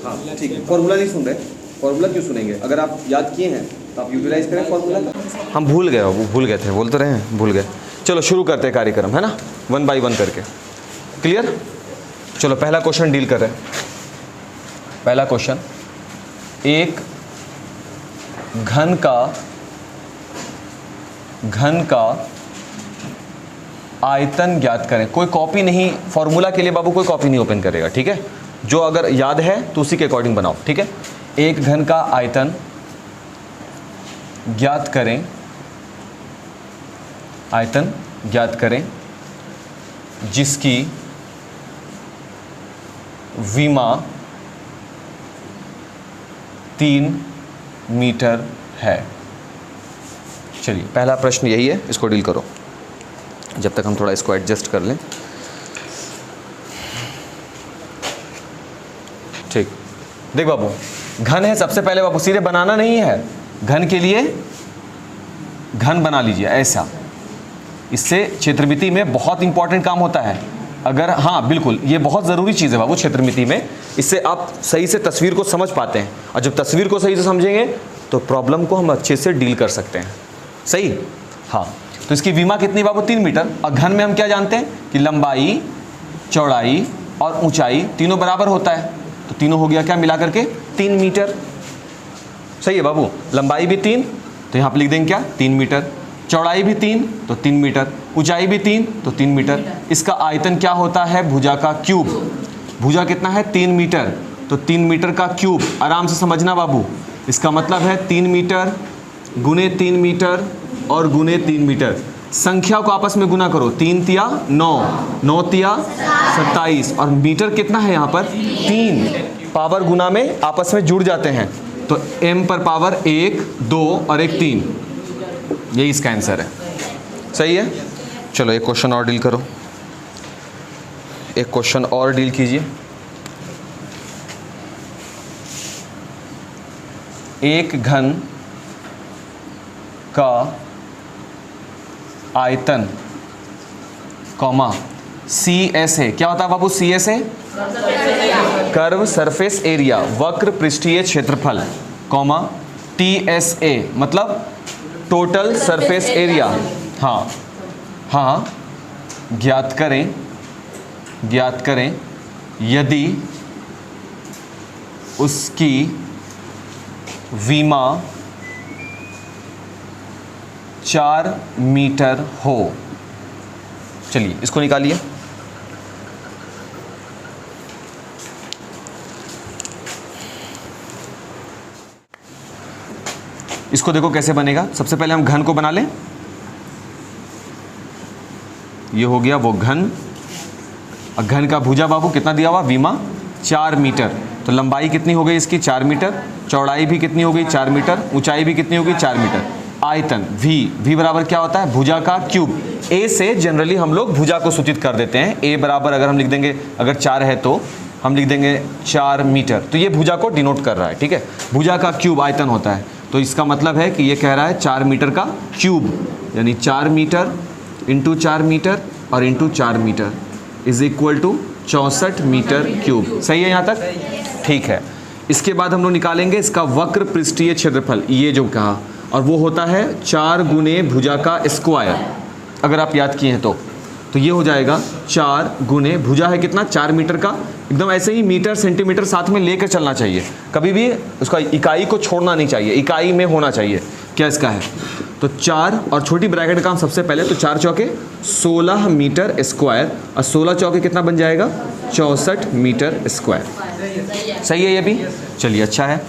हाँ ठीक है, फॉर्मूला नहीं सुन रहे, फॉर्मूला क्यों सुनेंगे? अगर आप याद किए हैं तो आप यूटिलाइज करें फॉर्मूला। हम भूल गए, वो भूल गए थे, बोल तो रहे हैं भूल गए। चलो शुरू करते हैं कार्यक्रम, है ना, 1 बाय 1 करके। क्लियर? चलो पहला क्वेश्चन डील कर रहे हैं। पहला क्वेश्चन, एक घन का आयतन ज्ञात करें। कोई कॉपी नहीं, फॉर्मूला के लिए बाबू कोई कॉपी नहीं ओपन करेगा, ठीक है? जो अगर याद है तो उसी के अकॉर्डिंग बनाओ, ठीक है? एक घन का आयतन ज्ञात करें, आयतन ज्ञात करें जिसकी विमा 3 मीटर है। चलिए पहला प्रश्न यही है, इसको डील करो जब तक हम थोड़ा इसको एडजस्ट कर लें। ठीक, देख बाबू, घन है, सबसे पहले बाबू सीधे बनाना नहीं है, घन के लिए घन बना लीजिए ऐसा। इससे क्षेत्रमिति में बहुत इंपॉर्टेंट काम होता है। अगर, हाँ बिल्कुल, ये बहुत ज़रूरी चीज़ है बाबू क्षेत्रमिति में। इससे आप सही से तस्वीर को समझ पाते हैं, और जब तस्वीर को सही से समझेंगे तो प्रॉब्लम को हम अच्छे से डील कर सकते हैं। सही? हाँ, तो इसकी विमा कितनी बाबू? 3 मीटर। और घन में हम क्या जानते हैं कि लंबाई, चौड़ाई और ऊंचाई तीनों बराबर होता है, तो तीनों हो गया क्या मिला करके? 3 मीटर। सही है बाबू? लंबाई भी 3 तो यहाँ पर लिख देंगे क्या? 3 मीटर। चौड़ाई भी 3 तो 3 मीटर। ऊंचाई भी 3 तो 3 मीटर। इसका आयतन क्या होता है? भुजा का क्यूब। भुजा कितना है? 3 मीटर, तो 3 मीटर का क्यूब। आराम से समझना बाबू, इसका मतलब है 3 मीटर गुने 3 मीटर और गुने 3 मीटर। संख्या को आपस में गुना करो, 3 तिया 9, 9 तिया 27, और मीटर कितना है यहाँ पर? 3। पावर गुना में आपस में जुड़ जाते हैं, तो m पर पावर 1, 2 और 1 3। यही इसका आंसर है। सही है? चलो एक क्वेश्चन और डील करो, एक क्वेश्चन और डील कीजिए। एक घन का आयतन कॉमा CS है। क्या होता है बाबू CS है? कर्व सरफेस एरिया, वक्र पृष्ठीय क्षेत्रफल, कॉमा TSA मतलब टोटल सरफेस एरिया। हाँ हाँ, ज्ञात करें यदि उसकी विमा 4 मीटर हो। चलिए इसको निकालिए। इसको देखो कैसे बनेगा। सबसे पहले हम घन को बना लें। ये हो गया वो घन। घन का भुजा बाबू कितना दिया हुआ? विमा 4 मीटर। तो लंबाई कितनी हो गई इसकी? 4 मीटर। चौड़ाई भी कितनी हो गई? 4 मीटर। ऊंचाई भी कितनी होगी? 4 मीटर। आयतन V बराबर क्या होता है? भुजा का क्यूब। A से जनरली हम लोग भुजा को सूचित कर देते हैं। A बराबर अगर हम लिख देंगे, अगर 4 है तो हम लिख देंगे 4 मीटर, तो ये भुजा को डिनोट कर रहा है। ठीक है, भुजा का क्यूब आयतन होता है, तो इसका मतलब है कि ये कह रहा है 4 मीटर का क्यूब, यानी 4 मीटर इंटू 4 मीटर और into 4 metre is equal to 64 metre cube. सही है यहाँ तक? ठीक है। इसके बाद हम लोग निकालेंगे इसका वक्र पृष्ठीय क्षेत्रफल, ये जो कहा, और वो होता है 4 गुने भुजा का स्क्वायर। अगर आप याद किए हैं तो ये हो जाएगा 4 गुने भुजा है कितना? 4 मीटर का। एकदम ऐसे ही मीटर सेंटीमीटर साथ में लेकर चलना चाहिए, कभी भी उसका इकाई को छोड़ना नहीं चाहिए, इकाई में होना चाहिए। क्या इसका है? तो 4 और छोटी ब्रैकेट का हम सबसे पहले, तो 4 चौके 16 मीटर स्क्वायर, और 16 चौके कितना बन जाएगा? 64 मीटर स्क्वायर। सही है ये भी? चलिए अच्छा है।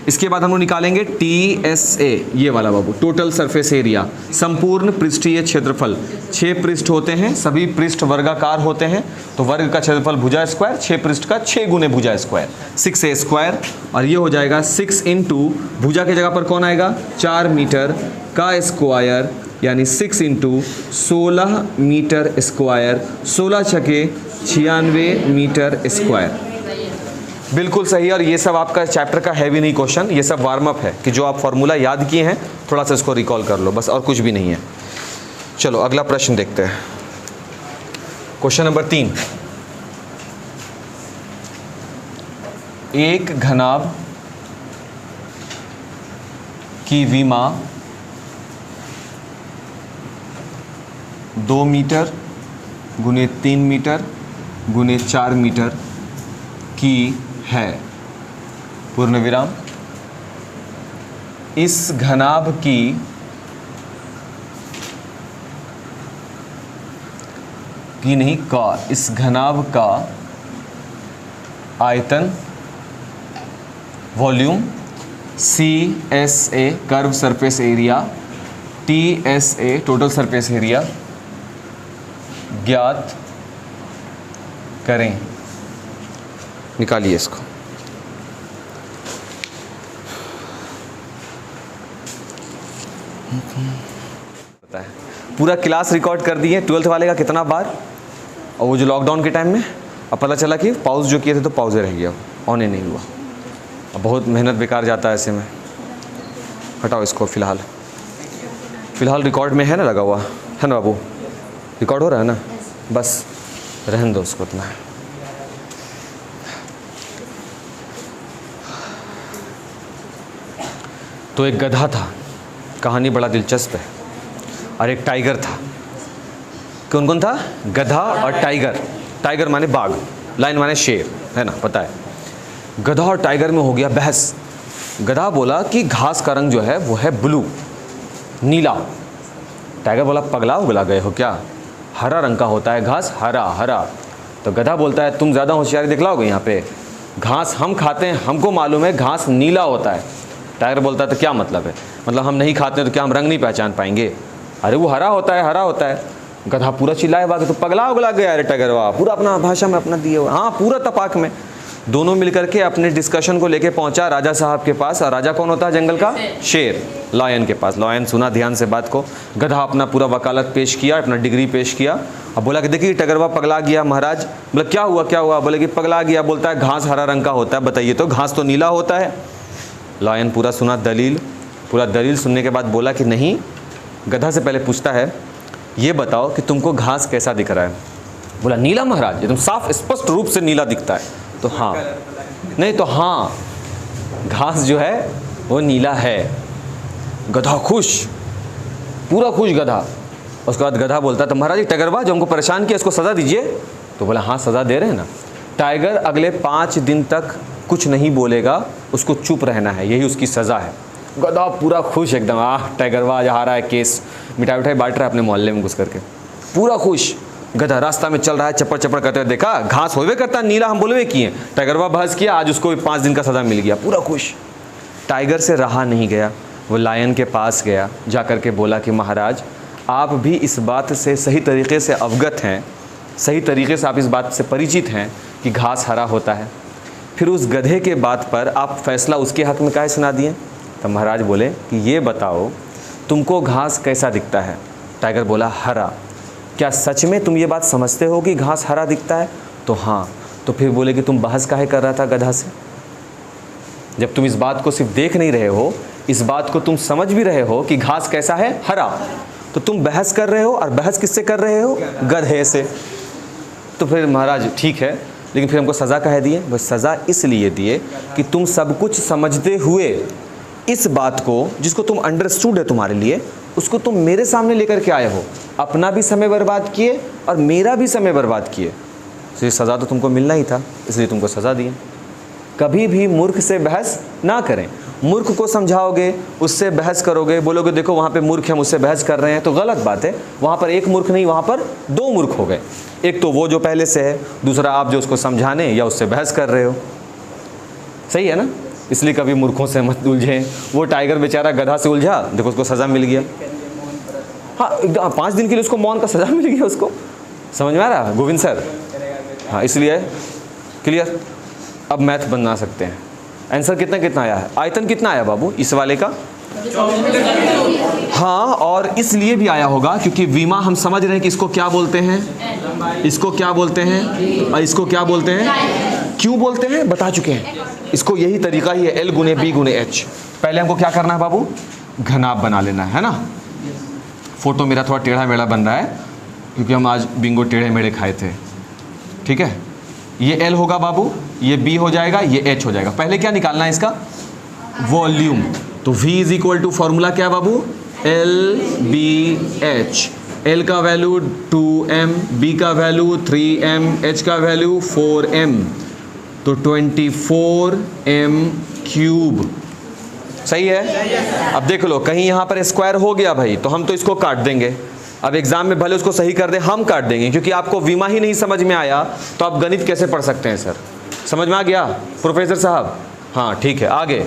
इसके बाद हम लोग निकालेंगे TSA, ये वाला बाबू, टोटल सरफेस एरिया, संपूर्ण पृष्ठीय क्षेत्रफल। 6 पृष्ठ होते हैं, सभी पृष्ठ वर्गाकार होते हैं, तो वर्ग का क्षेत्रफल भुजा स्क्वायर, 6 पृष्ठ का 6 गुने भुजा स्क्वायर, 6A स्क्वायर, और ये हो जाएगा 6 इंटू भुजा की जगह पर कौन आएगा? 4 मीटर का स्क्वायर, यानी 6 इंटू 16 मीटर स्क्वायर, 16 छके 96 मीटर स्क्वायर। बिल्कुल सही। और ये सब आपका चैप्टर का हैवी नहीं क्वेश्चन, ये सब वार्म अप है कि जो आप फॉर्मूला याद किए हैं थोड़ा सा इसको रिकॉल कर लो, बस, और कुछ भी नहीं है। चलो अगला प्रश्न देखते हैं। Question number 3। एक घनाभ की विमा 2 मीटर गुने 3 मीटर गुने 4 मीटर की है, पूर्ण विराम। इस घनाभ की नहीं का, इस घनाभ का आयतन, volume, CSA curve surface area, TSA total surface area ज्ञात करें। निकालिए इसको। पूरा क्लास रिकॉर्ड कर दिए 12th वाले का कितना बार, और वो जो लॉकडाउन के टाइम में अब पता चला कि पॉज जो किए थे तो पॉज रह गया, ऑन ही नहीं हुआ। अब बहुत मेहनत बेकार जाता है ऐसे में। हटाओ इसको। फ़िलहाल रिकॉर्ड में है ना, लगा हुआ है ना बाबू, रिकॉर्ड हो रहा है ना, बस रहने दो उसको इतना। तो एक गधा था, कहानी बड़ा दिलचस्प है, और एक टाइगर था। कौन कौन था? गधा और टाइगर। टाइगर माने बाघ, लायन माने शेर, है ना, पता है। गधा और टाइगर में हो गया बहस। गधा बोला कि घास का रंग जो है वो है ब्लू, नीला। टाइगर बोला पगला उगला गए हो क्या, हरा रंग का होता है घास, हरा हरा। तो गधा बोलता है तुम ज़्यादा होशियारी दिखलाओगे, यहाँ पे घास हम खाते हैं, हमको मालूम है घास नीला होता है। टाइगर बोलता है तो क्या मतलब है, मतलब हम नहीं खाते हैं तो क्या हम रंग नहीं पहचान पाएंगे? अरे वो हरा होता है, हरा होता है। गधा पूरा चिल्लाए बाकी, तो पगला उगला गया। अरे टाइगर वाह, पूरा अपना भाषा में अपना दिए हुआ, हाँ पूरा तपाक में। दोनों मिलकर के अपने डिस्कशन को लेके पहुंचा राजा साहब के पास। और राजा कौन होता है जंगल का? शेर, लॉयन के पास। लॉयन सुना ध्यान से बात को। गधा अपना पूरा वकालत पेश किया, अपना डिग्री पेश किया, और बोला कि देखिए टगरवा पगला गया महाराज। बोला क्या हुआ क्या हुआ? बोले कि पगला गया, बोलता है घास हरा रंग का होता है। बताइए तो, घास तो नीला होता है। लॉयन पूरा सुना दलील, पूरा दलील सुनने के बाद बोला कि नहीं। गधा से पहले पूछता है ये बताओ कि तुमको घास कैसा दिख रहा है? बोला नीला महाराज, एकदम साफ स्पष्ट रूप से नीला दिखता है। तो हाँ, नहीं तो हाँ, घास जो है वो नीला है। गधा खुश, पूरा खुश गधा। उसके बाद गधा बोलता है तो महाराज टाइगरवा जो हमको परेशान किया इसको सज़ा दीजिए। तो बोला हाँ सज़ा दे रहे हैं ना। टाइगर अगले 5 दिन तक कुछ नहीं बोलेगा, उसको चुप रहना है, यही उसकी सज़ा है। गधा पूरा खुश एकदम, टाइगरवा आज हारा है केस, मिठाई उठाई बांट रहा है अपने मोहल्ले में घुस करके, पूरा खुश। गधा रास्ता में चल रहा है चप्पड़ चप्पड़ करते हुए, देखा घास होवे करता नीला, हम बोलवे किए। टाइगरवा बहस किया, आज उसको 5 दिन का सज़ा मिल गया, पूरा खुश। टाइगर से रहा नहीं गया, वो लायन के पास गया, जा कर के बोला कि महाराज आप भी इस बात से सही तरीके से अवगत हैं, सही तरीके से आप इस बात से परिचित हैं कि घास हरा होता है, फिर उस गधे के बात पर आप फैसला उसके हक़ में काहे सुना दिए? तो महाराज बोले कि ये बताओ तुमको घास कैसा दिखता है? टाइगर बोला हरा। क्या सच में तुम ये बात समझते हो कि घास हरा दिखता है? तो हाँ। तो फिर बोले कि तुम बहस काहे कर रहा था गधा से? जब तुम इस बात को सिर्फ देख नहीं रहे हो, इस बात को तुम समझ भी रहे हो कि घास कैसा है, हरा, तो तुम बहस कर रहे हो। और बहस किससे कर रहे हो? गधे से। तो फिर महाराज ठीक है, लेकिन फिर हमको सज़ा काहे दिए? बस सज़ा इसलिए दिए कि तुम सब कुछ समझते हुए इस बात को, जिसको तुम अंडरस्टूड है तुम्हारे लिए, उसको तुम मेरे सामने लेकर के आए हो, अपना भी समय बर्बाद किए और मेरा भी समय बर्बाद किए। तो ये सज़ा तो तुमको मिलना ही था, इसलिए तुमको सज़ा दिए। कभी भी मूर्ख से बहस ना करें। मूर्ख को समझाओगे, उससे बहस करोगे, बोलोगे देखो वहाँ पे मूर्ख है मुझसे बहस कर रहे हैं, तो गलत बात है। वहाँ पर एक मूर्ख नहीं, वहाँ पर 2 मूर्ख हो गए। एक तो वो जो पहले से है, दूसरा आप जो उसको समझाने या उससे बहस कर रहे हो। सही है ना? इसलिए कभी मूर्खों से मत उलझें। वो टाइगर बेचारा गधा से उलझा, देखो उसको सज़ा मिल गया। हाँ 5 दिन के लिए उसको मौन का सज़ा मिल गया उसको। समझ में आ रहा गोविंद सर? हाँ इसलिए क्लियर। अब मैथ बना सकते हैं। आंसर कितना कितना आया है? आयतन कितना आया बाबू इस वाले का? हाँ, और इसलिए भी आया होगा क्योंकि विमा हम समझ रहे हैं कि इसको क्या बोलते हैं, इसको क्या बोलते हैं और इसको क्या बोलते हैं। क्यों बोलते हैं बता चुके हैं। इसको यही तरीका ही है, L गुने B गुने H। पहले हमको क्या करना है बाबू? घनाभ बना लेना है ना। फोटो मेरा थोड़ा टेढ़ा मेढ़ा बन रहा है क्योंकि हम आज बिंगो टेढ़े मेढ़े खाए थे, ठीक है। ये L होगा बाबू, ये B हो जाएगा, ये H हो जाएगा। पहले क्या निकालना है इसका, वॉल्यूम। तो V is equal to formula क्या है बाबू, LBH। L का वैल्यू 2m, B का वैल्यू 3m, H का वैल्यू 4m, तो 24m क्यूब। सही है। अब देख लो कहीं यहाँ पर स्क्वायर हो गया भाई तो हम तो इसको काट देंगे। अब एग्जाम में भले उसको सही कर दे, हम काट देंगे, क्योंकि आपको विमा ही नहीं समझ में आया तो आप गणित कैसे पढ़ सकते हैं सर। समझ में आ गया प्रोफेसर साहब? हाँ ठीक है। आगे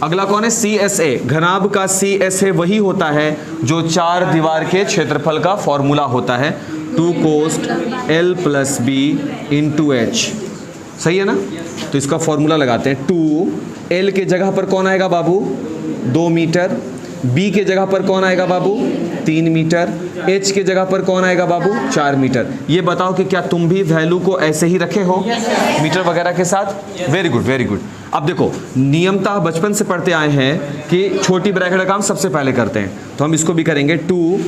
अगला कौन है, CSA। घनाभ का CSA वही होता है जो 4 दीवार के क्षेत्रफल का फॉर्मूला होता है, 2 कोस्ट L + B × H। सही है ना। तो इसका फॉर्मूला लगाते हैं। 2 L के जगह पर कौन आएगा बाबू, 2 मीटर। B के जगह पर कौन आएगा बाबू, 3 मीटर। H के जगह पर कौन आएगा बाबू, 4 मीटर। ये बताओ कि क्या तुम भी वैल्यू को ऐसे ही रखे हो मीटर वगैरह के साथ? Very good, very good. अब देखो नियमतः बचपन से पढ़ते आए हैं कि छोटी ब्रैकेट का काम सबसे पहले करते हैं, तो हम इसको भी करेंगे। 2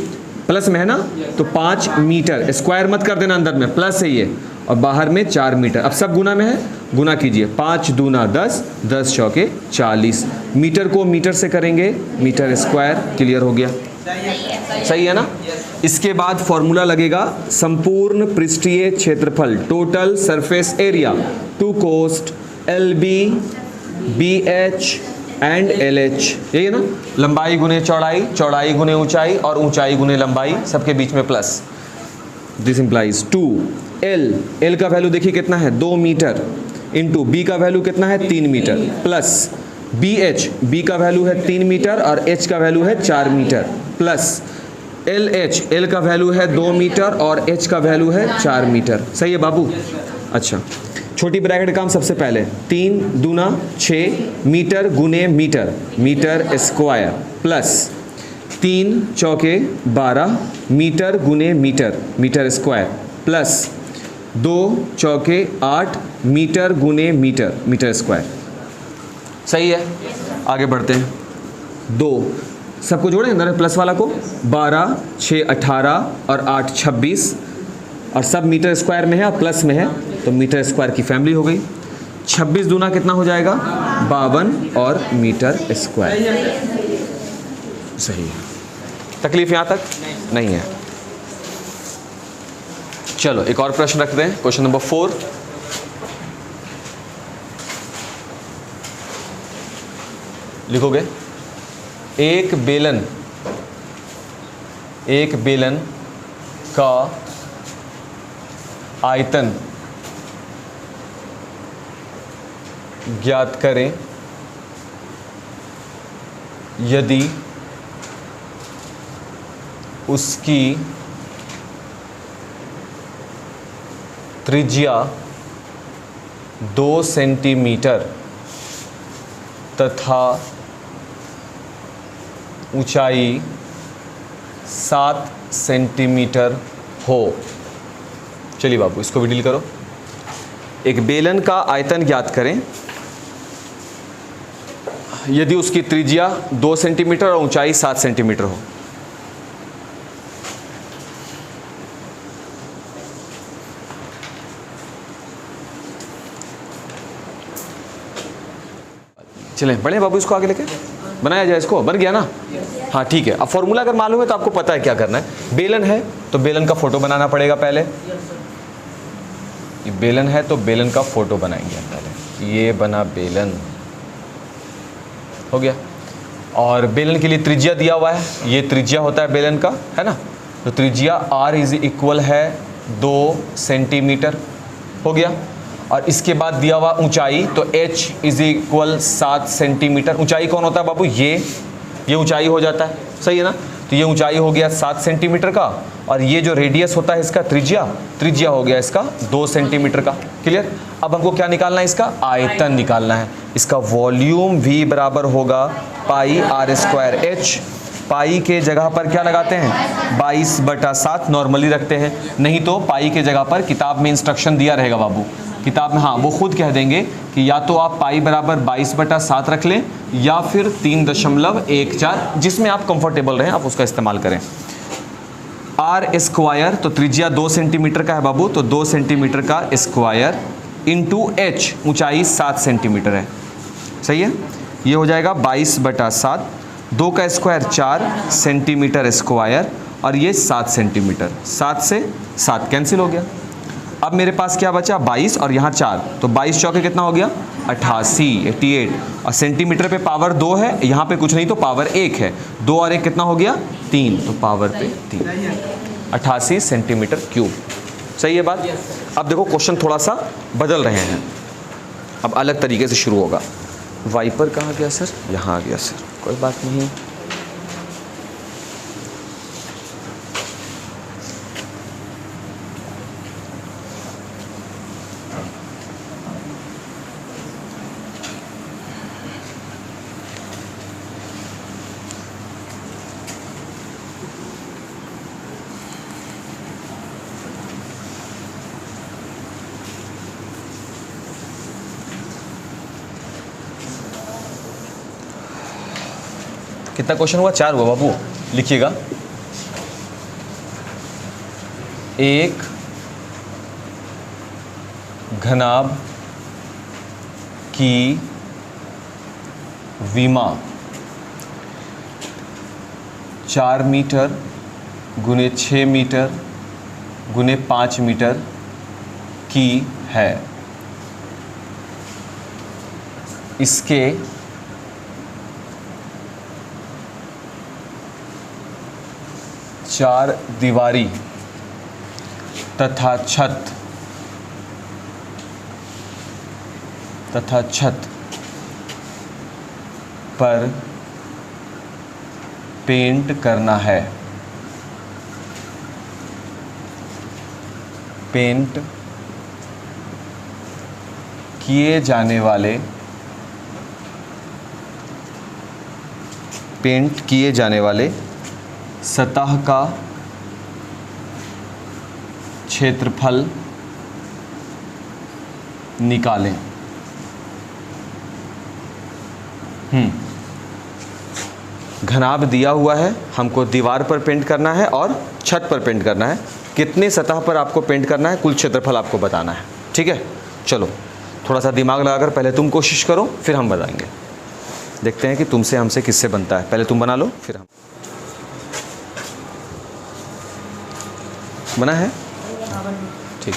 प्लस में है ना, तो 5 मीटर। स्क्वायर मत कर देना, अंदर में प्लस है ये, और बाहर में 4 मीटर। अब सब गुना में है, गुना कीजिए। 5 दूना 10, 10 चौके 40। मीटर को मीटर से करेंगे, मीटर स्क्वायर। क्लियर हो गया, सही है ना। इसके बाद फॉर्मूला लगेगा संपूर्ण पृष्ठीय क्षेत्रफल, टोटल सरफेस एरिया, 2 कोस्ट LB BH एंड LH। यही है ना, लंबाई गुने चौड़ाई, चौड़ाई गुने ऊंचाई, और ऊंचाई गुने लंबाई, सबके बीच में प्लस। दिस इंप्लाइज 2 L का वैल्यू देखिए कितना है, 2 मीटर, इंटू B का वैल्यू कितना है, 3 मीटर, प्लस BH, B का वैल्यू है 3 मीटर और H का वैल्यू है 4 मीटर, प्लस LH, L का वैल्यू है 2 मीटर और H का वैल्यू है 4 मीटर। सही है बाबू। अच्छा, छोटी ब्रैकेट काम सबसे पहले, 3 दूना 6 मीटर गुने मीटर, मीटर स्क्वायर, प्लस 3 चौके 12 मीटर गुने मीटर, मीटर स्क्वायर, प्लस 2 चौके 8 मीटर गुने मीटर, मीटर स्क्वायर। सही है। आगे बढ़ते हैं। 2 सबको जोड़े अंदर प्लस वाला को, 12 6 18 और 8 26, और सब मीटर स्क्वायर में है और प्लस में है, तो मीटर स्क्वायर की फैमिली हो गई। 26 दूना कितना हो जाएगा, 52 और मीटर स्क्वायर। सही है। तकलीफ यहाँ तक नहीं है। चलो एक और प्रश्न रखते हैं, क्वेश्चन नंबर 4। लिखोगे, एक बेलन का आयतन ज्ञात करें यदि उसकी त्रिज्या 2 सेंटीमीटर तथा ऊंचाई 7 सेंटीमीटर हो। चलिए बाबू इसको भी डील करो। एक बेलन का आयतन ज्ञात करें यदि उसकी त्रिज्या 2 सेंटीमीटर और ऊंचाई 7 सेंटीमीटर हो। चलें बढ़े बाबू, इसको आगे लेके बनाया जाए। इसको बन गया ना, हाँ ठीक है। अब फॉर्मूला अगर मालूम है तो आपको पता है क्या करना है। बेलन है तो बेलन का फोटो बनाना पड़ेगा पहले। ये बेलन है तो बेलन का फोटो बनाएंगे पहले। ये बना बेलन, हो गया। और बेलन के लिए त्रिज्या दिया हुआ है, ये त्रिज्या होता है बेलन का, है ना। तो त्रिज्या R इज इक्वल है 2 सेंटीमीटर, हो गया। और इसके बाद दिया हुआ ऊंचाई, तो H इज इक्वल 7 सेंटीमीटर। ऊंचाई कौन होता है बाबू, ये ऊंचाई हो जाता है, सही है ना। तो ये ऊंचाई हो गया 7 सेंटीमीटर का, और ये जो रेडियस होता है इसका त्रिज्या हो गया इसका 2 सेंटीमीटर का। क्लियर। अब हमको क्या निकालना है, इसका आयतन निकालना है। इसका वॉल्यूम V बराबर होगा पाई R² H। पाई के जगह पर क्या लगाते हैं, 22/7 नॉर्मली रखते हैं, नहीं तो पाई के जगह पर किताब में इंस्ट्रक्शन दिया रहेगा बाबू, किताब में, हाँ वो खुद कह देंगे कि या तो आप पाई बराबर 22/7 रख लें या फिर 3.14, जिसमें आप कंफर्टेबल रहें आप उसका इस्तेमाल करें। आर स्क्वायर, तो त्रिज्या 2 सेंटीमीटर का है बाबू, तो 2 सेंटीमीटर का स्क्वायर इंटू एच, ऊंचाई 7 सेंटीमीटर है, सही है। ये हो जाएगा 22/7, 2 का स्क्वायर 4 सेंटीमीटर स्क्वायर और ये 7 सेंटीमीटर, 7 से 7 कैंसिल हो गया। अब मेरे पास क्या बचा 22 और यहाँ 4, तो 22 चौके कितना हो गया 88 और सेंटीमीटर पे पावर 2 है, यहाँ पे कुछ नहीं तो पावर 1 है, 2 और 1 कितना हो गया 3, तो पावर पे 3, 88 सेंटीमीटर क्यूब, सही है बात। अब देखो क्वेश्चन थोड़ा सा बदल रहे हैं, अब अलग तरीके से शुरू होगा। वाइपर कहाँ गया सर, यहाँ आ गया सर, कोई बात नहीं। कितना क्वेश्चन हुआ 4 हुआ बाबू, लिखिएगा। एक घनाभ की विमा 4 मीटर गुने 6 मीटर गुने 5 मीटर की है। इसके चार दीवारी तथा छत पर पेंट करना है। पेंट किए जाने वाले सतह का क्षेत्रफल निकालें। घनाभ दिया हुआ है, हमको दीवार पर पेंट करना है और छत पर पेंट करना है। कितने सतह पर आपको पेंट करना है, कुल क्षेत्रफल आपको बताना है, ठीक है। चलो थोड़ा सा दिमाग लगाकर पहले तुम कोशिश करो, फिर हम बताएंगे। देखते हैं कि तुमसे हमसे किससे बनता है। पहले तुम बना लो, फिर हम। बना है, ठीक।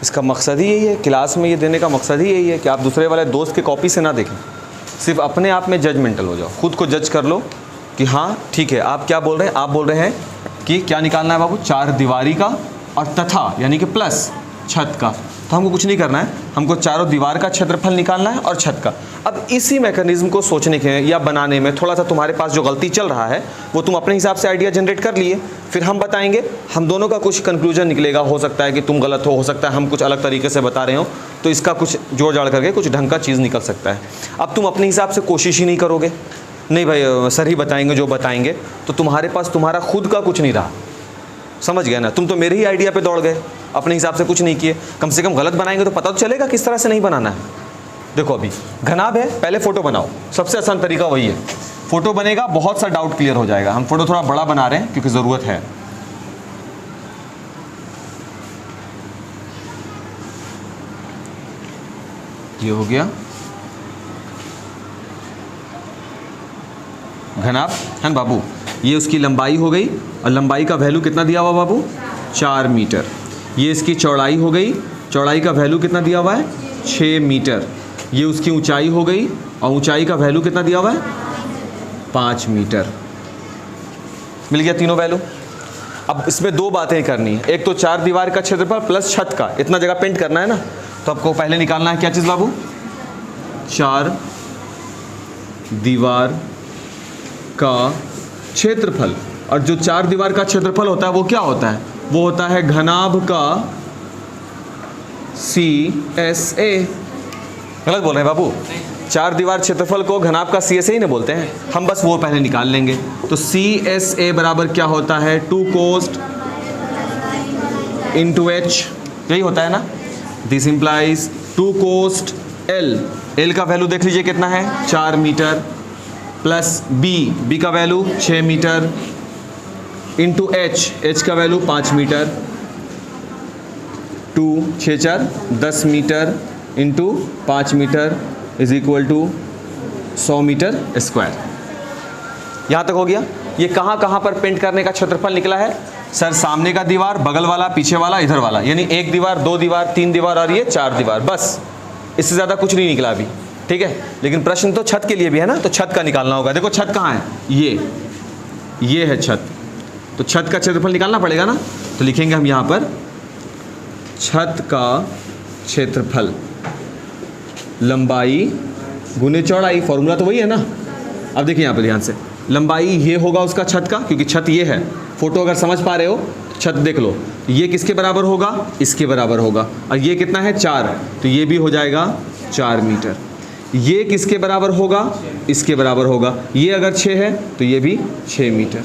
इसका मकसद ही यही है, क्लास में ये देने का मकसद ही यही है कि आप दूसरे वाले दोस्त के कॉपी से ना देखें, सिर्फ अपने आप में जजमेंटल हो जाओ, खुद को जज कर लो कि हाँ ठीक है। आप क्या बोल रहे हैं, आप बोल रहे हैं कि क्या निकालना है बाबू, 4 दीवारी का और तथा यानी कि प्लस छत का। तो हमको कुछ नहीं करना है, हमको चारों दीवार का क्षेत्रफल निकालना है और छत का। अब इसी मैकेनिज्म को सोचने के या बनाने में थोड़ा सा तुम्हारे पास जो गलती चल रहा है वो तुम अपने हिसाब से आइडिया जनरेट कर लिए, फिर हम बताएंगे, हम दोनों का कुछ कंक्लूजन निकलेगा। हो सकता है कि तुम गलत हो सकता है हम कुछ अलग तरीके से बता रहे हो, तो इसका कुछ जोड़ जाड़ करके कुछ ढंग का चीज़ निकल सकता है। अब तुम अपने हिसाब से कोशिश ही नहीं करोगे, नहीं भाई सर ही बताएंगे जो बताएंगे, तो तुम्हारे पास तुम्हारा खुद का कुछ नहीं रहा, समझ गए ना। तुम तो मेरे ही आइडिया पे दौड़ गए, अपने हिसाब से कुछ नहीं किए। कम से कम गलत बनाएंगे तो पता तो चलेगा किस तरह से नहीं बनाना है। देखो अभी घनाभ है, पहले फ़ोटो बनाओ, सबसे आसान तरीका वही है। फ़ोटो बनेगा, बहुत सा डाउट क्लियर हो जाएगा। हम फ़ोटो थोड़ा बड़ा बना रहे हैं क्योंकि ज़रूरत है। ये हो गया घनाभ है ना बाबू। ये उसकी लंबाई हो गई, और लंबाई का वैल्यू कितना दिया हुआ बाबू 4 मीटर। ये इसकी चौड़ाई हो गई, चौड़ाई का वैल्यू कितना दिया हुआ है 6 मीटर। ये उसकी ऊंचाई हो गई, और ऊंचाई का वैल्यू कितना दिया हुआ है 5 मीटर। मिल गया तीनों वैल्यू। अब इसमें 2 बातें करनी है, एक तो 4 दीवार का क्षेत्रफल प्लस छत का, इतना जगह पेंट करना है ना। तो आपको पहले निकालना है क्या चीज़ बाबू, 4 दीवार का क्षेत्रफल। और जो 4 दीवार का क्षेत्रफल होता है वो क्या होता है, वो होता है घनाभ का CSA। गलत बोल रहे हैं बाबू, 4 दीवार क्षेत्रफल को घनाभ का CSA ही नहीं बोलते हैं हम, बस वो पहले निकाल लेंगे। तो CSA बराबर क्या होता है 2 कोस्ट इंटू H, यही होता है ना। दिस इंप्लाइज 2 कोस्ट L का वैल्यू देख लीजिए कितना है 4 मीटर, प्लस B का वैल्यू 6 मीटर, इंटू एच का value 5 metre, 2 6 4 10 metre into 5 metre is equal to 100 metre square. यहाँ तक हो गया। ये कहाँ कहाँ पर पेंट करने का क्षेत्रफल निकला है सर? सामने का दीवार, बगल वाला, पीछे वाला, इधर वाला, यानी 1 दीवार, 2 दीवार, 3 दीवार और ये 4 दीवार, बस इससे ज़्यादा कुछ नहीं निकला अभी, ठीक है। लेकिन प्रश्न तो छत के लिए भी है ना, तो छत का निकालना होगा। देखो छत कहाँ है, ये है छत, तो छत का क्षेत्रफल निकालना पड़ेगा ना। तो लिखेंगे हम यहाँ पर छत का क्षेत्रफल लंबाई गुने चौड़ाई, फॉर्मूला तो वही है ना। अब देखिए यहाँ पर ध्यान से, लंबाई ये होगा उसका छत का, क्योंकि छत ये है। फोटो अगर समझ पा रहे हो तो छत देख लो, ये किसके बराबर होगा, इसके बराबर होगा। और ये कितना है 4, तो ये भी हो जाएगा 4 मीटर। ये किसके बराबर होगा, इसके बराबर होगा। ये अगर 6 है तो ये भी 6 मीटर।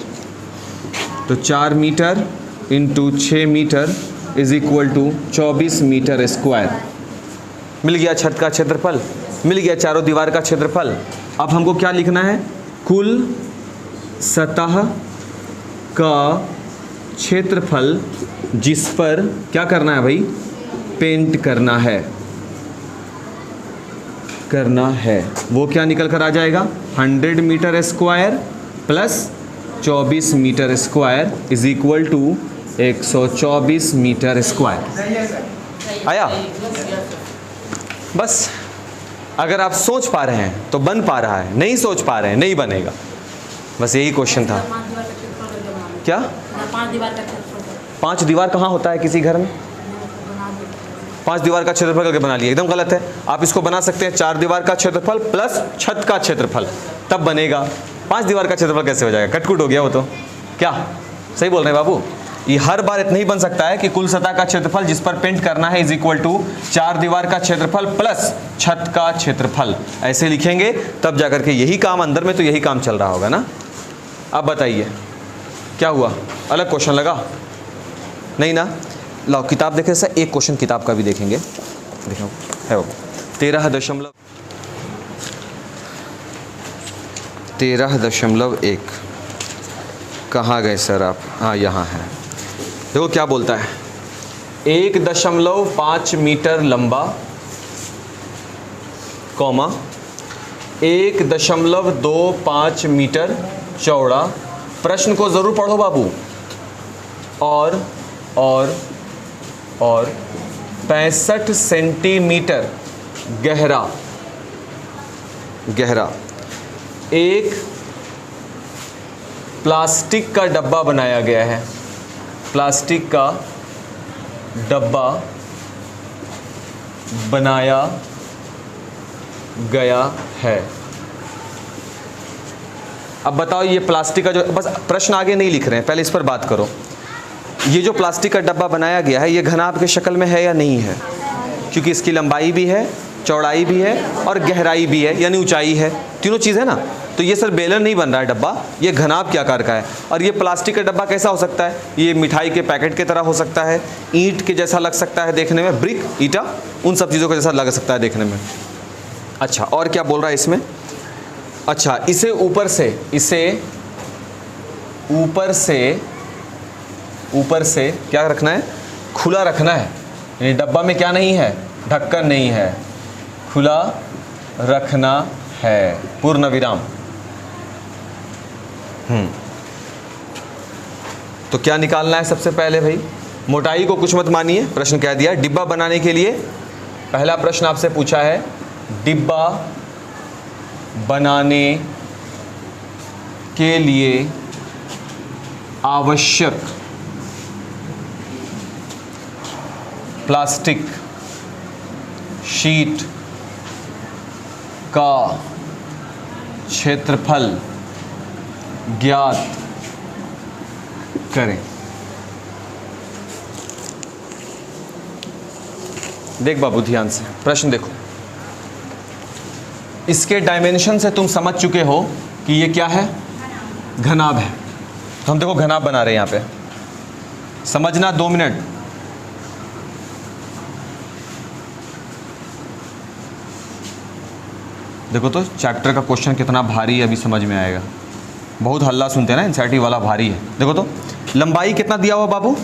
तो 4 metre into 6 metre is equal to 24 metre square. मिल गया छत का क्षेत्रफल, मिल गया चारों दीवार का क्षेत्रफल। अब हमको क्या लिखना है, कुल सतह का क्षेत्रफल जिस पर क्या करना है भाई, पेंट करना है, वो क्या निकल कर आ जाएगा 100 metre square plus 24 metre square is equal to 124 metre square. आया? बस अगर आप सोच पा रहे हैं तो बन पा रहा है, नहीं सोच पा रहे हैं नहीं बनेगा। बस यही क्वेश्चन था। क्या 5 दीवार का क्षेत्रफल? 5 दीवार कहाँ होता है किसी घर में? 5 दीवार का क्षेत्रफल करके बना लिया, एकदम गलत है। आप इसको बना सकते हैं 4 दीवार का क्षेत्रफल प्लस छत का क्षेत्रफल, तब बनेगा। 5 दीवार का क्षेत्रफल कैसे हो जाएगा, कटकुट हो गया वो तो। क्या सही बोल रहे हैं बाबू? ये हर बार इतना ही बन सकता है कि कुल सतह का क्षेत्रफल जिस पर पेंट करना है इज इक्वल टू 4 दीवार का क्षेत्रफल प्लस छत का क्षेत्रफल। ऐसे लिखेंगे तब जाकर के यही काम, अंदर में तो यही काम चल रहा होगा ना। अब बताइए क्या हुआ, अलग क्वेश्चन लगा? नहीं ना। लाओ किताब देखें सर, एक क्वेश्चन किताब का भी देखेंगे। देखो है वो 13.1। कहाँ गए सर आप? हाँ यहाँ है। देखो क्या बोलता है, 1.5 मीटर लंबा, 1.25 मीटर चौड़ा। प्रश्न को जरूर पढ़ो बाबू। और 65 सेंटीमीटर गहरा एक प्लास्टिक का डब्बा बनाया गया है। प्लास्टिक का डब्बा बनाया गया है। अब बताओ ये प्लास्टिक का जो, बस प्रश्न आगे नहीं लिख रहे हैं, पहले इस पर बात करो। ये जो प्लास्टिक का डब्बा बनाया गया है ये घनाभ के शक्ल में है या नहीं है? क्योंकि इसकी लंबाई भी है, चौड़ाई भी है और गहराई भी है, यानी ऊंचाई है, तीनों चीज़ है ना। तो ये सर बेलन नहीं बन रहा है डब्बा, ये घनाभ के आकार का है। और ये प्लास्टिक का डब्बा कैसा हो सकता है? ये मिठाई के पैकेट की तरह हो सकता है, ईंट के जैसा लग सकता है देखने में, ब्रिक, ईटा, उन सब चीज़ों के जैसा लग सकता है देखने में। अच्छा, और क्या बोल रहा है इसमें? अच्छा, इसे ऊपर से क्या रखना है? खुला रखना है। यानी डब्बा में क्या नहीं है? ढक्कन नहीं है, खुला रखना है, पूर्ण विराम। तो क्या निकालना है सबसे पहले भाई? मोटाई को कुछ मत मानिए, प्रश्न कह दिया डिब्बा बनाने के लिए। पहला प्रश्न आपसे पूछा है डिब्बा बनाने के लिए आवश्यक प्लास्टिक शीट का क्षेत्रफल ज्ञात करें। देख बाबू ध्यान से प्रश्न देखो, इसके डायमेंशन से तुम समझ चुके हो कि ये क्या है? घनाभ है। तो हम देखो घनाभ बना रहे हैं यहाँ पे, समझना 2 मिनट। देखो तो चैप्टर का क्वेश्चन कितना भारी है, अभी समझ में आएगा। बहुत हल्ला सुनते हैं ना, एनसीईआरटी वाला भारी है। देखो तो लंबाई कितना दिया हुआ बाबू?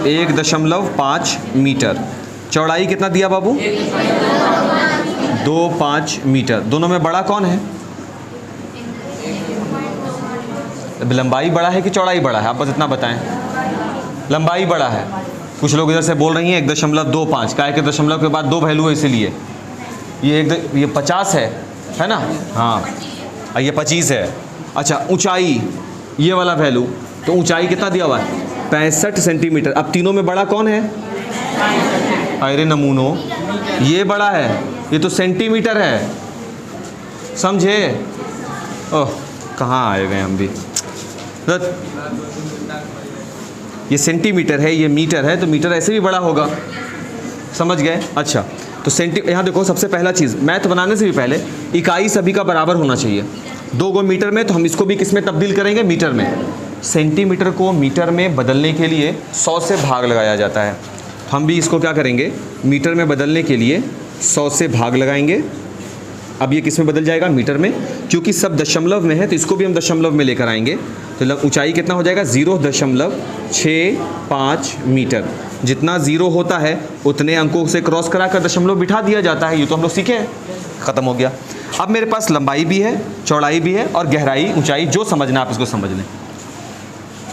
1.5 मीटर। चौड़ाई कितना दिया बाबू? 2.5 मीटर। दोनों में बड़ा कौन है? लंबाई बड़ा है कि चौड़ाई बड़ा है? आप बस इतना बताएं। लंबाई बड़ा है। कुछ लोग इधर से बोल रही हैं 1.25, क्या है कि दशमलव के बाद 2 वैल्यू है इसीलिए। ये 50 है ना? हाँ, ये 25 है। अच्छा, ऊंचाई ये वाला वैल्यू, तो ऊंचाई कितना दिया हुआ है? 65 सेंटीमीटर। अब तीनों में बड़ा कौन है? अरे नमूनो, ये बड़ा है, ये तो सेंटीमीटर है, समझे? ओह, कहाँ आए गए हम भी। ये सेंटीमीटर है, ये मीटर है, तो मीटर ऐसे भी बड़ा होगा, समझ गए? अच्छा, तो यहाँ देखो, सबसे पहला चीज़, मैथ बनाने से भी पहले इकाई सभी का बराबर होना चाहिए। 2 गो मीटर में, तो हम इसको भी किस में तब्दील करेंगे? मीटर में। सेंटीमीटर को मीटर में बदलने के लिए 100 से भाग लगाया जाता है। हम भी इसको क्या करेंगे? मीटर में बदलने के लिए 100 से भाग लगाएंगे। अब ये किस में बदल जाएगा? मीटर में। क्योंकि सब दशमलव में है तो इसको भी हम दशमलव में लेकर आएंगे, तो ऊंचाई कितना हो जाएगा? 0.65 मीटर। जितना 0 होता है उतने अंकों से क्रॉस कराकर दशमलव बिठा दिया जाता है। ये तो हम लोग सीखे हैं, ख़त्म हो गया। अब मेरे पास लंबाई भी है, चौड़ाई भी है, और गहराई, ऊंचाई, जो समझना आप इसको समझ लें।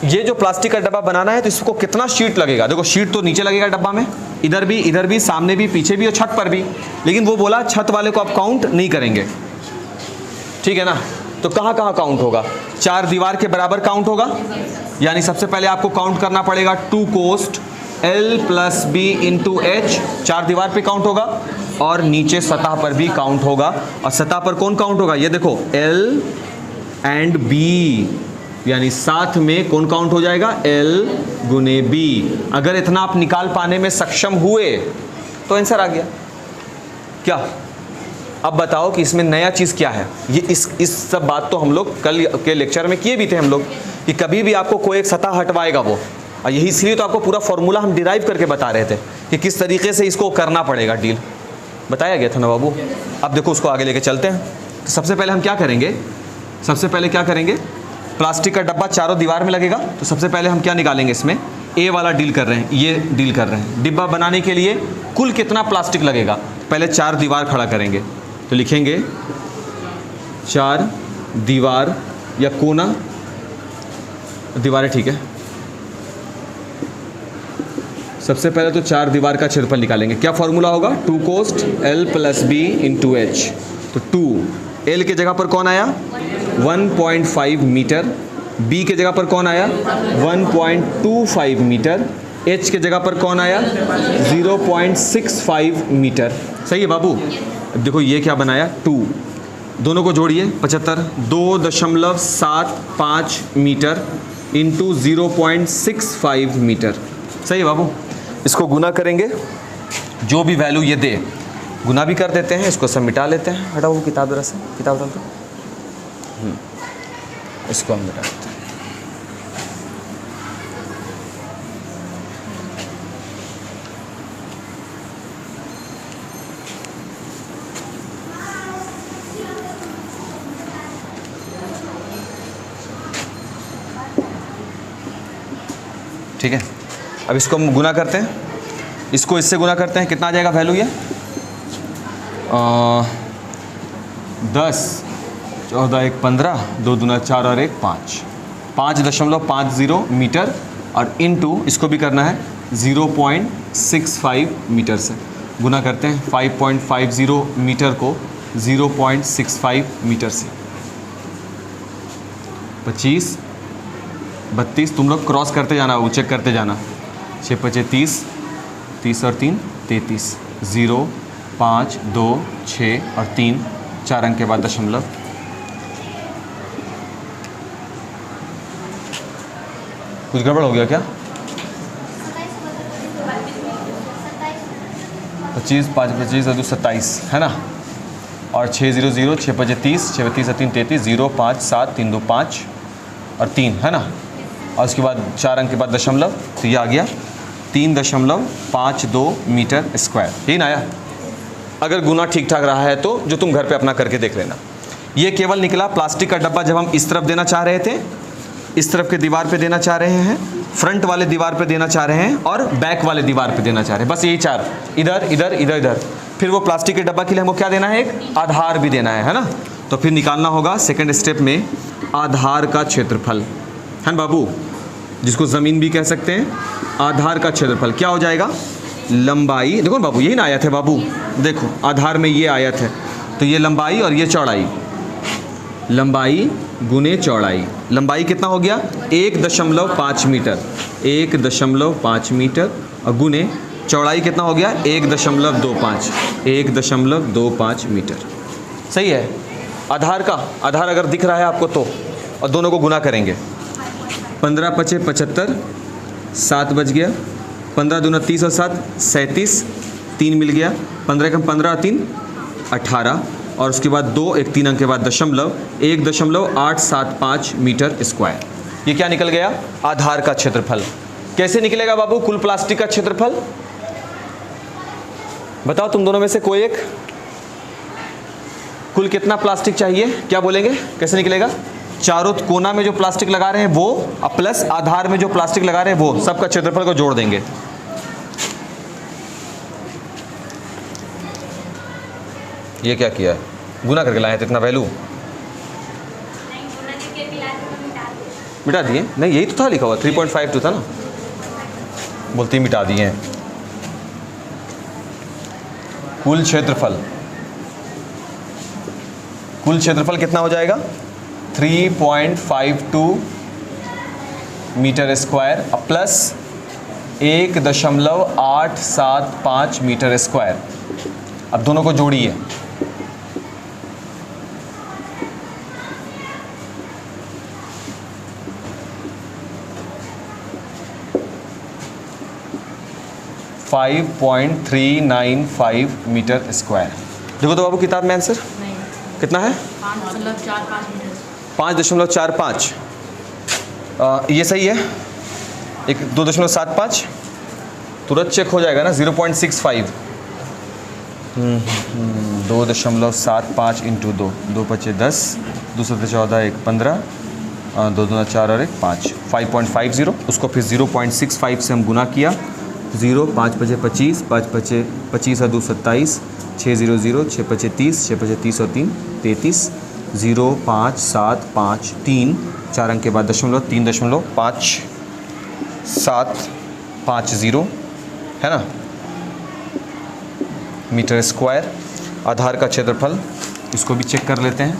ये जो प्लास्टिक का डब्बा बनाना है तो इसको कितना शीट लगेगा? देखो, शीट तो नीचे लगेगा डब्बा में, इधर भी, सामने भी, पीछे भी और छत पर भी। लेकिन वो बोला छत वाले को आप काउंट नहीं करेंगे, ठीक है ना? तो कहाँ कहाँ काउंट होगा? 4 दीवार के बराबर काउंट होगा। यानी सबसे पहले आपको काउंट करना पड़ेगा 2 कोस्ट L + B × H, 4 दीवार पे काउंट होगा, और नीचे सतह पर भी काउंट होगा। और सतह पर कौन काउंट होगा? ये देखो, L and B, यानी साथ में कौन काउंट हो जाएगा? L × B। अगर इतना आप निकाल पाने में सक्षम हुए तो आंसर आ गया। क्या? अब बताओ कि इसमें नया चीज़ क्या है? ये इस सब बात तो हम लोग कल के लेक्चर में किए भी थे हम लोग, कि कभी भी आपको कोई एक सतह हटवाएगा वो, और यही इसलिए तो आपको पूरा फॉर्मूला हम डिराइव करके बता रहे थे कि किस तरीके से इसको करना पड़ेगा, डील बताया गया था ना बाबू। अब देखो, उसको आगे लेके चलते हैं। तो सबसे पहले हम क्या करेंगे? प्लास्टिक का डब्बा चारों दीवार में लगेगा, तो सबसे पहले हम क्या निकालेंगे? इसमें ए वाला डील कर रहे हैं, ये डील कर रहे हैं। डिब्बा बनाने के लिए कुल कितना प्लास्टिक लगेगा? पहले 4 दीवार खड़ा करेंगे, तो लिखेंगे 4 दीवार या कोना, दीवारें, ठीक है। सबसे पहले तो 4 दीवार का क्षेत्रफल निकालेंगे। क्या फॉर्मूला होगा? 2 कोस्ट L + B × H। तो 2 L के जगह पर कौन आया? 1.5 मीटर। B के जगह पर कौन आया? 1.25 मीटर। H के जगह पर कौन आया? 0.65 मीटर। सही है बाबू? अब देखो, ये क्या बनाया? 2, दोनों को जोड़िए, 75, 2.75 मीटर × 0.65 मीटर। सही है बाबू? इसको गुना करेंगे, जो भी वैल्यू ये दे गुना भी कर देते हैं। इसको सब मिटा लेते हैं। हटाओ वो किताब जरा से, किताब डाल दो, इसको हम मिटा देते हैं। ठीक है, अब इसको हम गुना करते हैं, इसको इससे गुना करते हैं। कितना आ जाएगा वैल्यू? ये 10, 14, 1, 15, 2 दूना 4 और 1 5, 5.50 मीटर, और इनटू इसको भी करना है 0.65 मीटर से। गुना करते हैं 5.50 मीटर को 0.65 मीटर से। 25, 32, तुम लोग क्रॉस करते जाना, वो चेक करते जाना। 6 × 5 30, 30 और 3 33, 0, 5, 2, 6 और 3, 4 अंक के बाद दशमलव। कुछ गड़बड़ हो गया क्या? 25, 5, 25 और 27 है ना, और 6 0 0, 6 5 30, 6 30 3 33, 0, 5, 7, 3 2 5 और 3 है ना, और उसके बाद 4 अंक के बाद दशमलव, तो ये आ गया 3.52 मीटर स्क्वायर। यही ना आया? अगर गुना ठीक ठाक रहा है तो जो तुम घर पे अपना करके देख लेना। ये केवल निकला प्लास्टिक का डब्बा जब हम इस तरफ देना चाह रहे थे इस तरफ के दीवार पे देना चाह रहे हैं, फ्रंट वाले दीवार पे देना चाह रहे हैं और बैक वाले दीवार पे देना चाह रहे हैं। बस यही चार, इधर इधर इधर इधर। फिर वो प्लास्टिक के डब्बा के लिए हमको क्या देना है, एक आधार भी देना है ना। तो फिर निकालना होगा सेकंड स्टेप में आधार का क्षेत्रफल, है ना बाबू, जिसको ज़मीन भी कह सकते हैं। आधार का क्षेत्रफल क्या हो जाएगा, लंबाई, देखो ना बाबू यही ना आयत है बाबू, देखो आधार में ये आयत है, तो ये लंबाई और ये चौड़ाई, लंबाई गुने चौड़ाई। लंबाई कितना हो गया 1.5 मीटर, 1.5 मीटर, और गुने चौड़ाई कितना हो गया 1.25, 1.25 मीटर। सही है। आधार का, आधार अगर दिख रहा है आपको तो, और दोनों को गुना करेंगे, 15 पचे 75, 7 बच गया, 15 दूना 30 और 7 37, 3 मिल गया, 15 कम 15 और 3 18, और उसके बाद 2 एक 3 अंक के बाद दशमलव, 1.875 मीटर स्क्वायर। ये क्या निकल गया, आधार का क्षेत्रफल। कैसे निकलेगा बाबू कुल प्लास्टिक का क्षेत्रफल, बताओ तुम दोनों में से कोई एक। कुल कितना प्लास्टिक चाहिए, क्या बोलेंगे, कैसे निकलेगा। चारों कोना में जो प्लास्टिक लगा रहे हैं वो, प्लस आधार में जो प्लास्टिक लगा रहे हैं वो, सबका क्षेत्रफल को जोड़ देंगे। ये क्या किया है, गुना करके लाए तो इतना वैल्यू मिटा दिए, नहीं यही तो था लिखा हुआ 3.52 था ना, बोलती मिटा दिए हैं। कुल क्षेत्रफल, कुल क्षेत्रफल कितना हो जाएगा 3.52 metre square plus 1.875 metre square. अब दोनों को जोड़िए, $5.395 मीटर स्क्वायर। देखो तो बाबू किताब में आंसर कितना है 5.45। ये सही है, एक 2.75 तुरंत चेक हो जाएगा ना, 0.65, 2.75 इंटू 2, 2 पचे 10, 2 सत्ते 14, 1 15, 2 दूना 4 और 1 5, 5.50। उसको फिर 0.65 से हम गुना किया, 0 5 पचे 25, 5 पचे 25 और 2 27, 6 0 0, 6 पचे 30, 6 पचे 30 और 3 33, 0.5753, 4 अंक के बाद दशमलव, 3.5750 है ना मीटर स्क्वायर। आधार का क्षेत्रफल इसको भी चेक कर लेते हैं,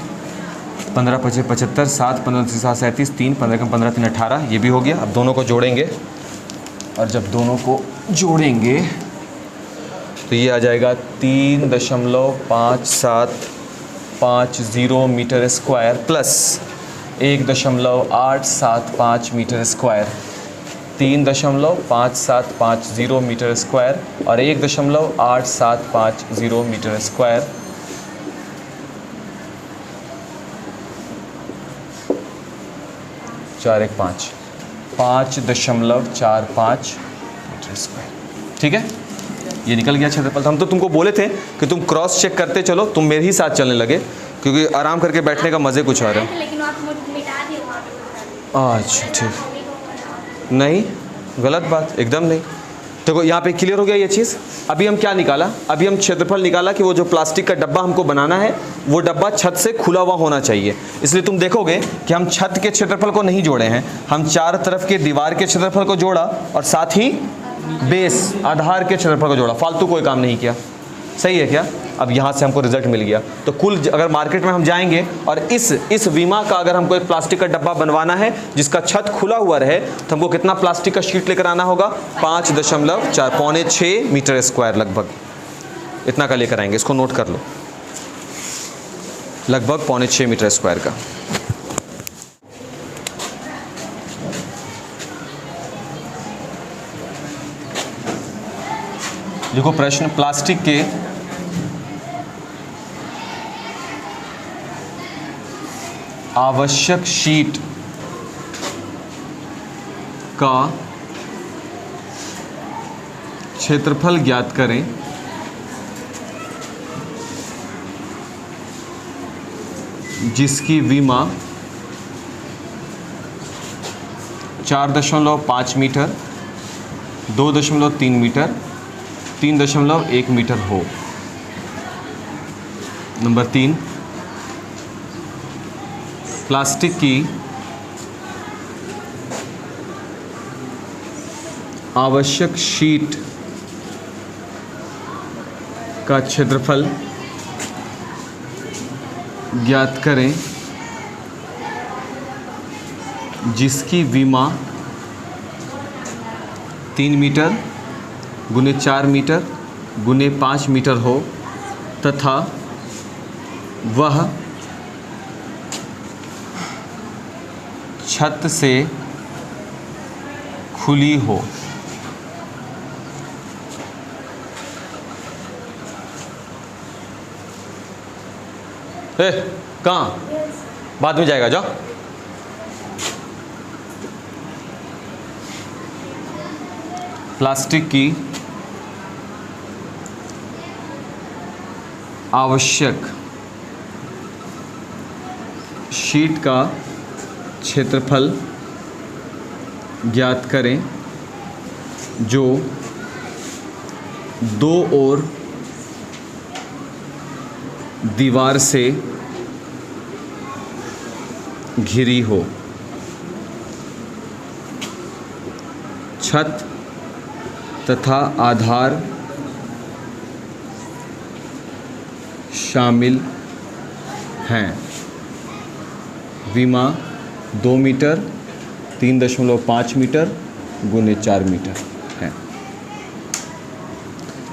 15 पचे 75, 7 15 7 37, 3 15 कम 15 3 18, ये भी हो गया। अब दोनों को जोड़ेंगे, और जब दोनों को जोड़ेंगे तो ये आ जाएगा 3.5750 metre square plus 1.875 metre square, 3.5750 metre square और 1.875 मीटर स्क्वायर, चार एक 5.45 मीटर स्क्वायर। ठीक है, ये निकल गया क्षेत्रफल। हम तो तुमको बोले थे कि तुम क्रॉस चेक करते चलो, तुम मेरे ही साथ चलने लगे, क्योंकि आराम करके बैठने का मज़े कुछ आ रहा है। लेकिन आप मिटा दिए वहाँ पे। अच्छा ठीक, नहीं गलत बात, एकदम नहीं। देखो यहाँ पे क्लियर हो गया ये चीज़। अभी हम क्या निकाला, अभी हम क्षेत्रफल निकाला कि वो जो प्लास्टिक का डब्बा हमको बनाना है वो डब्बा छत से खुला हुआ होना चाहिए। इसलिए तुम देखोगे कि हम छत के क्षेत्रफल को नहीं जोड़े हैं, हम चार तरफ के दीवार के क्षेत्रफल को जोड़ा और साथ ही बेस आधार के क्षेत्रफल को जोड़ा, फालतू कोई काम नहीं किया। सही है क्या। अब यहाँ से हमको रिजल्ट मिल गया। तो कुल अगर मार्केट में हम जाएंगे और इस वीमा का अगर हमको एक प्लास्टिक का डब्बा बनवाना है जिसका छत खुला हुआ रहे, तो हमको कितना प्लास्टिक का शीट लेकर आना होगा, 5.4 पौने 6 मीटर स्क्वायर लगभग इतना का लेकर आएंगे। इसको नोट कर लो, लगभग 5.6 मीटर स्क्वायर का। देखो प्रश्न, प्लास्टिक के आवश्यक शीट का क्षेत्रफल ज्ञात करें जिसकी विमा 4.5 मीटर, 2.3 मीटर, 3.1 मीटर हो। नंबर 3, प्लास्टिक की आवश्यक शीट का क्षेत्रफल ज्ञात करें जिसकी विमा 3 मीटर गुने 4 मीटर गुने 5 मीटर हो तथा वह छत से खुली हो। कहाँ? बाद में जाएगा, जाओ। प्लास्टिक की आवश्यक शीट का क्षेत्रफल ज्ञात करें जो दो ओर दीवार से घिरी हो। छत तथा आधार शामिल हैं। विमा 2 मीटर 3.5 मीटर गुने 4 मीटर है।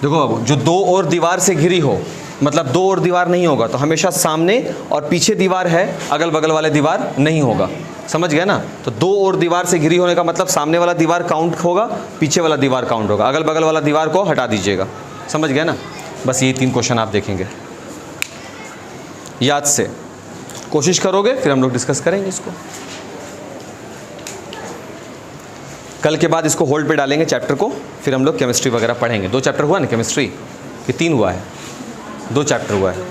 देखो बाबू, जो दो ओर दीवार से घिरी हो, मतलब दो ओर दीवार नहीं होगा तो हमेशा सामने और पीछे दीवार है, अगल बगल वाले दीवार नहीं होगा। समझ गए ना? तो दो ओर दीवार से घिरी होने का मतलब सामने वाला दीवार काउंट होगा, पीछे वाला दीवार काउंट होगा, अगल बगल वाला दीवार को हटा दीजिएगा। समझ गए ना? बस यही 3 क्वेश्चन आप देखेंगे, याद से कोशिश करोगे, फिर हम लोग डिस्कस करेंगे इसको। कल के बाद इसको होल्ड पे डालेंगे चैप्टर को, फिर हम लोग केमिस्ट्री वगैरह पढ़ेंगे। 2 चैप्टर हुआ ना केमिस्ट्री, कि 3 हुआ है? 2 चैप्टर हुआ है।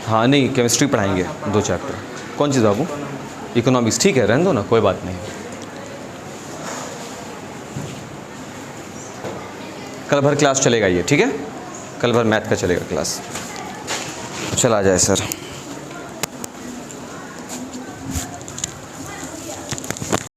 हाँ नहीं, केमिस्ट्री पढ़ाएंगे 2 चैप्टर। कौन चीज़ बाबू? इकोनॉमिक्स। ठीक है, रहने दो ना, कोई बात नहीं। कल भर क्लास चलेगा ये, ठीक है? कल भर मैथ का चलेगा क्लास। चला जाए सर।